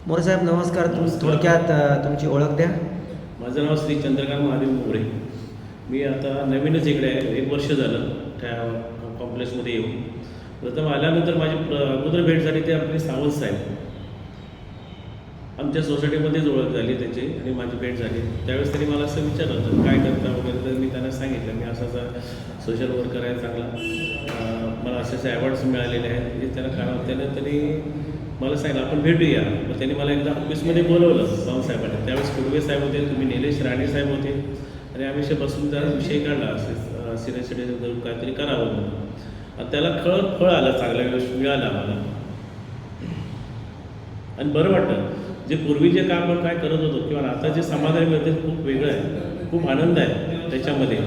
मोरे साहेब नमस्कार. थोडक्यात तुमची ओळख द्या. माझं नाव श्री चंद्रकांत महादेव मोरे. मी आता नवीनच इकडे आहे, 1 वर्ष झालं त्या कॉम्प्लेक्समध्ये येऊन. प्रथम आल्यानंतर माझी अगोदर भेट झाली ते आपले सावंत साहेब. आमच्या सोसायटीमध्येच ओळख झाली त्याची आणि माझी भेट झाली. त्यावेळेस त्यांनी मला असं विचारलं होतं काय करता वगैरे, तर मी त्यांना सांगितलं मी असा सोशल वर्कर आहे चांगला, मला असे अवॉर्ड्स मिळालेले आहेत हे त्यांना कारण त्यांनी मला सांगितलं आपण भेटूया. मग त्यांनी मला एकदा ऑफिसमध्ये बोलवलं सावंत साहेबांनी. त्यावेळेस कुडवे साहेब होते, तुम्ही निलेश राणे साहेब होते आणि आम्ही असे बसून त्या विषय काढला असे सिनियर सिटीजन करून काहीतरी करावं म्हणून. त्याला फळ आलं, चांगला यश मिळालं आम्हाला आणि बरं वाटतं. जे पूर्वी जे काम आपण काय करत होतो किंवा आता जे समाधान मिळते खूप वेगळं आहे, खूप आनंद आहे त्याच्यामध्ये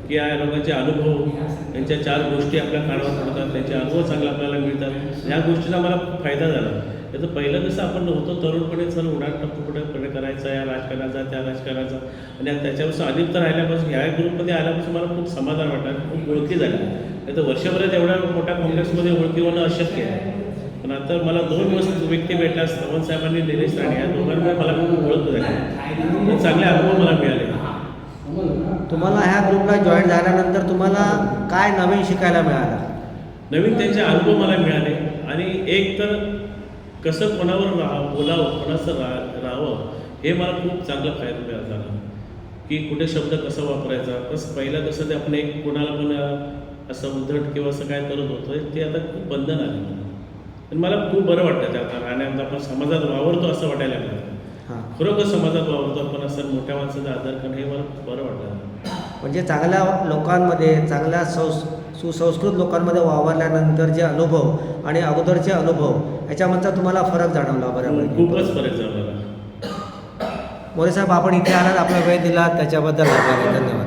की या लोकांचे अनुभव, त्यांच्या 4 गोष्टी आपल्या कानावर पडतात, त्यांचे अनुभव चांगले आपल्याला मिळतात. ह्या गोष्टीचा मला खूप फायदा झाला. त्याचं पहिलं कसं आपण नव्हतं तरुणपणे चल उडाटपुढे करायचा या राजकारणाचा त्या राजकारणाचा आणि त्याच्यापासून अधिक तर राहिल्यापासून ह्या ग्रुपमध्ये आल्यापासून मला खूप समाधान वाटतं, खूप ओळखी झाली. नाही तर वर्षभरात एवढ्या मोठ्या कॉम्प्लेक्समध्ये ओळखी होणं अशक्य आहे. पण आता मला 2 व्यक्ती भेटल्या, सावंत साहेबांनी निलेश राणे, या दोघांमुळे मला खूप ओळख झाली. चांगले अनुभव मला मिळाले. तुम्हाला ह्या ग्रुपला जॉईन झाल्यानंतर तुम्हाला काय नवीन शिकायला मिळालं? नवीन त्यांचे अनुभव मला मिळाले आणि एक तर कसं कोणावर बोलावं, कोणाचं राहावं हे मला खूप चांगला फायदा झाला. की कुठे शब्द कसा वापरायचा, पहिलं कसं ते आपण एक कोणाला पण असं उद्धट किंवा असं काय करत होतं ते आता खूप बंधन आले. पण मला खूप बरं वाटतं त्या राहण्यात आपण समाजात वावरतो असं वाटायला लागलं. खरोखर समाजात वावरतो आपण असं मोठ्या माणसाचा आदर करणं हे मला खूप बरं वाटलं. म्हणजे चांगल्या लोकांमध्ये, चांगल्या सुसंस्कृत लोकांमध्ये वावरल्यानंतर जे अनुभव आणि अगोदरचे अनुभव ह्याच्यामधचा तुम्हाला फरक जाणवला बरोबर? खूपच फरक जाणवला. मोरे साहेब आपण इथे आलात, आपला वेळ दिला त्याच्याबद्दल आभार आहे. धन्यवाद.